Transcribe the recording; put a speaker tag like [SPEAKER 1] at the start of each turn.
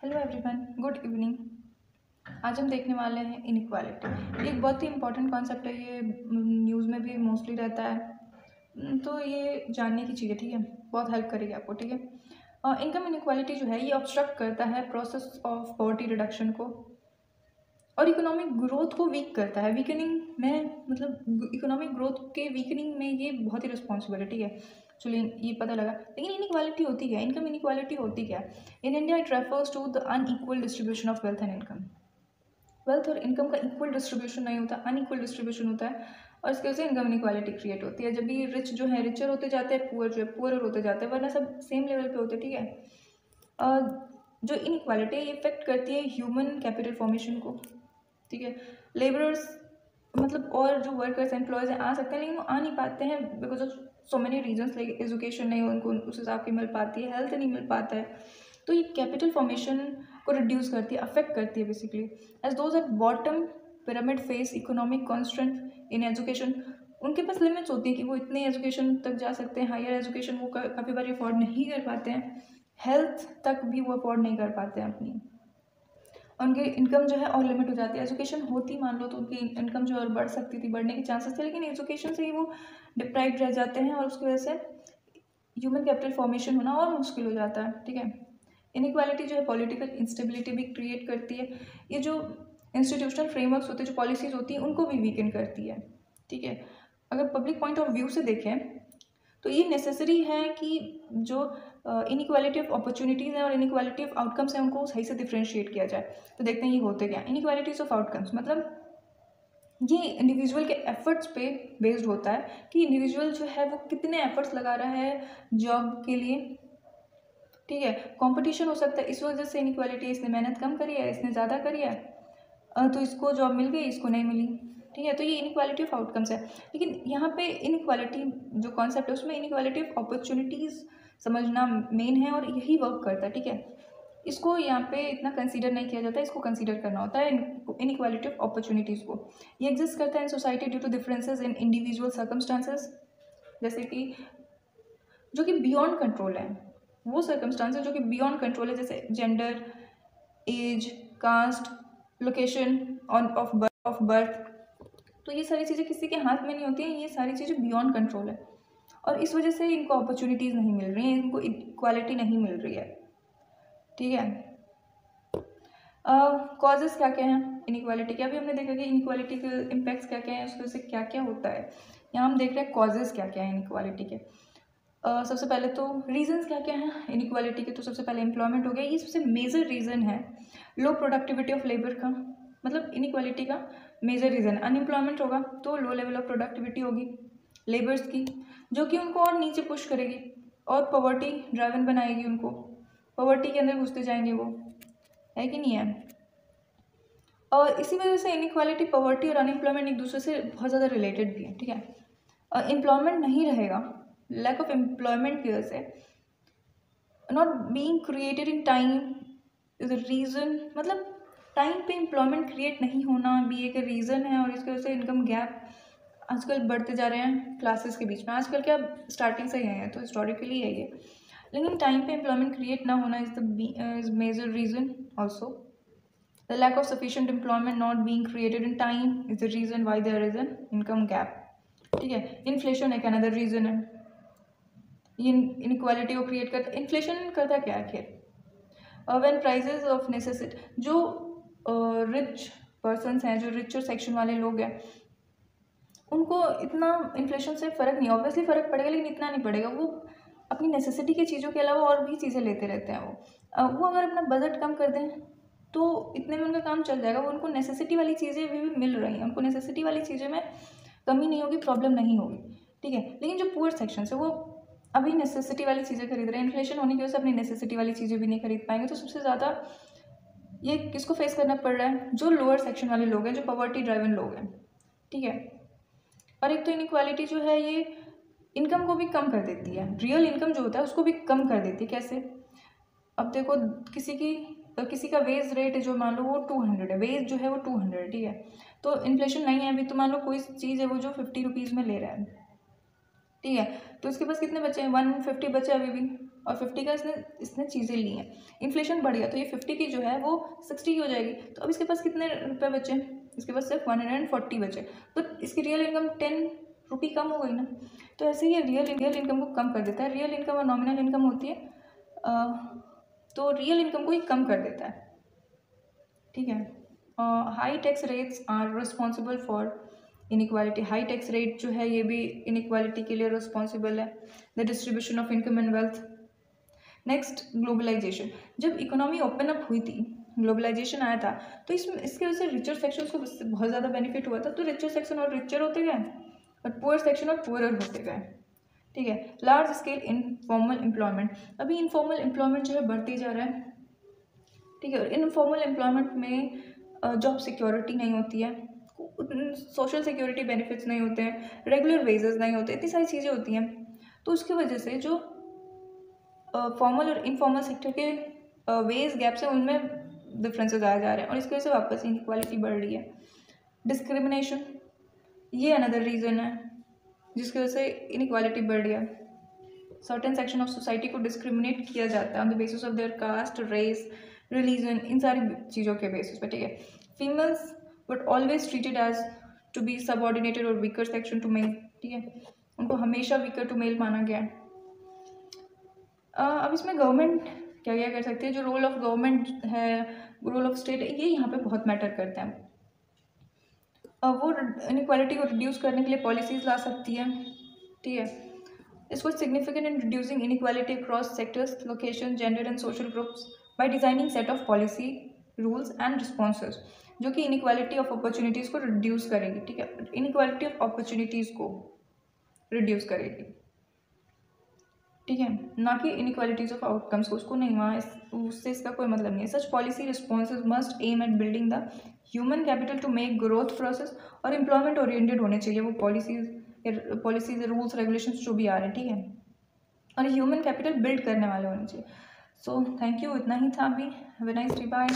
[SPEAKER 1] Hello everyone, good evening. आज हम देखने वाले हैं इनइक्वालिटी। ये एक बहुत ही इंपॉर्टेंट कॉन्सेप्ट है। ये न्यूज़ में भी मोस्टली रहता है। तो ये जानने की चीज़ है, ठीक है। बहुत हेल्प करेगी आपको, ठीक है। इनकम इनइक्वालिटी जो है ये ऑब्स्ट्रक्ट करता है प्रोसेस ऑफ पॉवर्टी रिडक्शन को और इकोनॉमिक ग्रोथ को वीक करता है। वीकनिंग में मतलब इकोनॉमिक ग्रोथ के वीकनिंग में ये बहुत ही रिस्पॉन्सिबिलिटी है। चलिए ये पता लगा, लेकिन इनइक्वालिटी होती क्या है? इनकम इनइक्वालिटी होती क्या है? In India it refers to the unequal distribution of wealth and income. Wealth और इनकम का इक्वल डिस्ट्रीब्यूशन नहीं होता, अनइक्वल डिस्ट्रीब्यूशन होता है और इसकी वजह से इनकम इनइक्वालिटी क्रिएट होती है। जब भी रिच जो है रिचर होते जाते हैं, पुअर जो है पुअर होते जाते हैं, वरना सब सेम लेवल पे होते हैं, ठीक है। जो इनइक्वालिटी ये इफेक्ट करती है ह्यूमन कैपिटल फॉर्मेशन को, ठीक है। लेबरर्स मतलब और जो वर्कर्स एम्प्लॉयज़ हैं आ सकते हैं, लेकिन वो आ नहीं पाते हैं because of so many reasons. Like education नहीं उनको उस हिसाब की मिल पाती है, हेल्थ नहीं मिल पाता है। तो ये कैपिटल फॉर्मेशन को रिड्यूस करती है, अफेक्ट करती है basically. As those at bottom pyramid face economic constant in education. उनके पास लिमिट्स होती हैं कि वो इतने एजुकेशन तक जा सकते हैं, हायर एजुकेशन वो काफ़ी बार अफोर्ड नहीं कर पाते हैं, हेल्थ तक भी वो अफोर्ड नहीं कर पाते हैं अपनी। उनकी इनकम जो है और लिमिट हो जाती है। एजुकेशन होती मान लो तो उनकी इनकम जो है और बढ़ सकती थी, बढ़ने के चांसेस थे, लेकिन एजुकेशन से ही वो डिप्राइव्ड रह जाते हैं और उसकी वजह से ह्यूमन कैपिटल फॉर्मेशन होना और मुश्किल हो जाता है, ठीक है। इनइक्वालिटी जो है पॉलिटिकल इंस्टेबिलिटी भी क्रिएट करती है। ये जो इंस्टीट्यूशनल फ्रेमवर्क्स होते हैं, जो पॉलिसीज़ होती हैं, उनको भी वीकन करती है, ठीक है। अगर पब्लिक पॉइंट ऑफ व्यू से देखें तो ये नेसेसरी है कि जो इनइक्वालिटी ऑफ अपॉर्चुनिटीज़ हैं और इनइक्वालिटी ऑफ आउटकम्स हैं उनको सही से डिफ्रेंशिएट किया जाए। तो देखते हैं ये होते क्या। इनइक्वालिटीज़ ऑफ आउटकम्स मतलब ये इंडिविजुअल के एफर्ट्स पे बेस्ड होता है कि इंडिविजुअल जो है वो कितने एफर्ट्स लगा रहा है जॉब के लिए, ठीक है। कंपटीशन हो सकता है, इस वजह से इनइक्वालिटी, इसने मेहनत कम करी है, इसने ज़्यादा करी है, तो इसको जॉब मिल गई, इसको नहीं मिली, ठीक है। तो ये इनइक्वालिटी ऑफ आउटकम्स है। लेकिन यहाँ पे इनइक्वालिटी जो कॉन्सेप्ट है उसमें इनइक्वालिटी ऑफ अपॉर्चुनिटीज़ समझना मेन है और यही वर्क करता है, ठीक है। इसको यहाँ पे इतना कंसीडर नहीं किया जाता है, इसको कंसीडर करना होता है इनइक्वालिटी ऑफ अपॉर्चुनिटीज़ को। ये एग्जिस्ट करता है in society due to differences in individual circumstances, जैसे कि जो कि बियॉन्ड कंट्रोल है, वो सर्कमस्टांसेस जो कि बियॉन्ड कंट्रोल है, जैसे gender, age, caste, location of birth. तो ये सारी चीज़ें किसी के हाथ में नहीं होती हैं, ये सारी चीज़ें बियॉन्ड कंट्रोल है और इस वजह से इनको अपॉर्चुनिटीज़ नहीं मिल रही हैं, इनको इक्वालिटी नहीं मिल रही है, ठीक है। कॉजेज़ क्या क्या हैं इनइक्वालिटी के? अभी हमने देखा कि इनइक्वालिटी के इम्पैक्ट्स क्या क्या हैं, उसकी वजह से क्या क्या होता है। यहाँ हम देख रहे हैं कॉजेज़ क्या क्या हैं इनइक्वालिटी के। सबसे पहले तो रीजंस क्या क्या हैं इनइक्वालिटी के। तो सबसे पहले एम्प्लॉयमेंट हो गया, ये सबसे मेजर रीज़न है। लो प्रोडक्टिविटी ऑफ लेबर का मतलब इनइक्वालिटी का मेजर रीज़न। अनएम्प्लॉयमेंट होगा तो लो लेवल ऑफ प्रोडक्टिविटी होगी लेबर्स की, जो कि उनको और नीचे पुश करेगी और पॉवर्टी ड्राइवन बनाएगी उनको, पॉवर्टी के अंदर घुसते जाएंगे वो, है कि नहीं है। और इसी वजह से इनइक्वालिटी, पॉवर्टी और अनएम्प्लॉयमेंट एक दूसरे से बहुत ज़्यादा रिलेटेड भी है, ठीक है। एम्प्लॉयमेंट नहीं रहेगा, लैक ऑफ एम्प्लॉयमेंट की वजह से not being created in time is a reason. मतलब टाइम पे एम्प्लॉयमेंट क्रिएट नहीं होना भी एक रीज़न है और इसकी वजह से इनकम गैप आजकल बढ़ते जा रहे हैं क्लासेस के बीच में। आजकल क्या स्टार्टिंग से ही है तो हिस्टोरिकली है ये, लेकिन टाइम पे एम्प्लॉयमेंट क्रिएट ना होना is major reason also. The lack of sufficient employment not being created in time is the reason why there is an income gap, ठीक है। इन्फ्लेशन एक अनदर रीज़न है, ये इनइक्वालिटी को क्रिएट करता है। इन्फ्लेशन करता क्या है आखिर? व्हेन प्राइजेज ऑफ नेसेसिटी, जो रिच पर्सनस हैं, जो रिचर सेक्शन वाले लोग हैं, उनको इतना इन्फ्लेशन से फ़र्क नहीं, ऑब्वियसली फ़र्क पड़ेगा लेकिन इतना नहीं पड़ेगा। वो अपनी नेसेसिटी की चीज़ों के अलावा और भी चीज़ें लेते रहते हैं। वो अगर अपना बजट कम कर दें तो इतने में उनका काम चल जाएगा। वो उनको नेसेसिटी वाली चीज़ें भी मिल रही हैं, उनको नेसेसिटी वाली चीज़ों में कमी नहीं होगी, प्रॉब्लम नहीं होगी, ठीक है। लेकिन जो पुअर सेक्शन है वो अभी नेसेसिटी वाली चीज़ें खरीद रहे हैं, इन्फ्लेशन होने की वजह से अपनी नेसेसिटी वाली चीज़ें भी नहीं खरीद पाएंगे। तो सबसे ज़्यादा ये किसको फेस करना पड़ रहा है? जो लोअर सेक्शन वाले लोग हैं, जो पॉवर्टी ड्राइवन लोग हैं, ठीक है। और एक तो इनइक्वालिटी जो है ये इनकम को भी कम कर देती है, रियल इनकम जो होता है उसको भी कम कर देती है। कैसे? अब देखो किसी का वेज रेट जो मान लो वो 200 है, वेज जो है वो 200 है, ठीक है। तो इन्फ्लेशन नहीं है अभी, तो मान लो कोई चीज़ है वो जो 50 रुपीज़ में ले रहा है, ठीक है। तो इसके पास कितने बचे हैं? 150 बचे अभी भी, और 50 का इसने चीज़ें ली हैं, इन्फ्लेशन बढ़ गया तो ये 50 की जो है वो 60 की हो जाएगी। तो अब इसके पास कितने रुपये बचे? इसके पास सिर्फ 140 बचे, तो इसकी रियल इनकम 10 रुपये कम हो गई ना। तो ऐसे ही रियल इनकम को कम कर देता है। रियल इनकम और नॉमिनल इनकम होती है, तो रियल इनकम को ही कम कर देता है, ठीक है। High tax rates are responsible for inequality. High tax rate जो है ये भी इनइक्वालिटी के लिए रिस्पॉन्सिबल है। The distribution of income and wealth. Next, globalisation. जब इकोनॉमी ओपन अप हुई थी, ग्लोबलाइजेशन आया था, तो इसके वजह से रिचर सेक्शन को बहुत ज़्यादा बेनिफिट हुआ था। तो रिचर सेक्शन और रिचर होते गए और पुअर सेक्शन और पुअरर होते गए, ठीक है। Large scale informal employment. अभी इनफॉर्मल एम्प्लॉयमेंट जो है बढ़ते जा रहा है, ठीक है। और इनफॉर्मल एम्प्लॉयमेंट में जॉब सिक्योरिटी नहीं होती है, सोशल सिक्योरिटी बेनिफिट्स नहीं होते हैं, रेगुलर वेजेस नहीं होते, इतनी सारी चीज़ें होती हैं। तो उसकी वजह से जो फॉर्मल और इनफॉर्मल सेक्टर के वेज गैप्स हैं उनमें डिफरेंसेस आए जा रहे हैं और इसकी वजह से वापस इनइक्वालिटी बढ़ रही है। डिस्क्रिमिनेशन, ये अनदर रीज़न है जिसकी वजह से इनइक्वालिटी बढ़ रही है। सर्टेन सेक्शन ऑफ सोसाइटी को डिस्क्रिमिनेट किया जाता है on the basis of their caste, race, religion, इन सारी चीज़ों के बेसिस पे, ठीक है। Females but always treated as to be subordinated और वीकर सेक्शन टू मेल, ठीक है। उनको हमेशा वीकर टू मेल माना गया है। अब इसमें गवर्नमेंट क्या क्या कर सकती है? जो रोल ऑफ गवर्नमेंट है, रोल ऑफ स्टेट है, ये यहाँ पे बहुत मैटर करते हैं। वो इनइक्वालिटी को रिड्यूस करने के लिए पॉलिसीज़ ला सकती है, ठीक है। इसको significant in reducing inequality across sectors, location, gender and social groups bye designing set of policy, rules and responses, जो कि इनइक्वालिटी ऑफ अपॉर्चुनिटीज़ को रिड्यूस करेगी, ठीक है। इनइक्वालिटी ऑफ अपॉर्चुनिटीज़ को रिड्यूस करेगी, ठीक है, ना कि इनइक्वालिटीज ऑफ आउटकम्स को, उसको नहीं, वहाँ उससे इसका कोई मतलब नहीं है। Such policy responses must aim at building the human capital to make growth process, और एम्प्लॉयमेंट ओरिएंटेड होने चाहिए वो पॉलिसीज रूल्स रेगुलेशंस जो भी आ रहे हैं, ठीक है, और ह्यूमन कैपिटल बिल्ड करने वाले होने चाहिए। सो थैंक यू, इतना ही था अभी। Have a nice day, bye.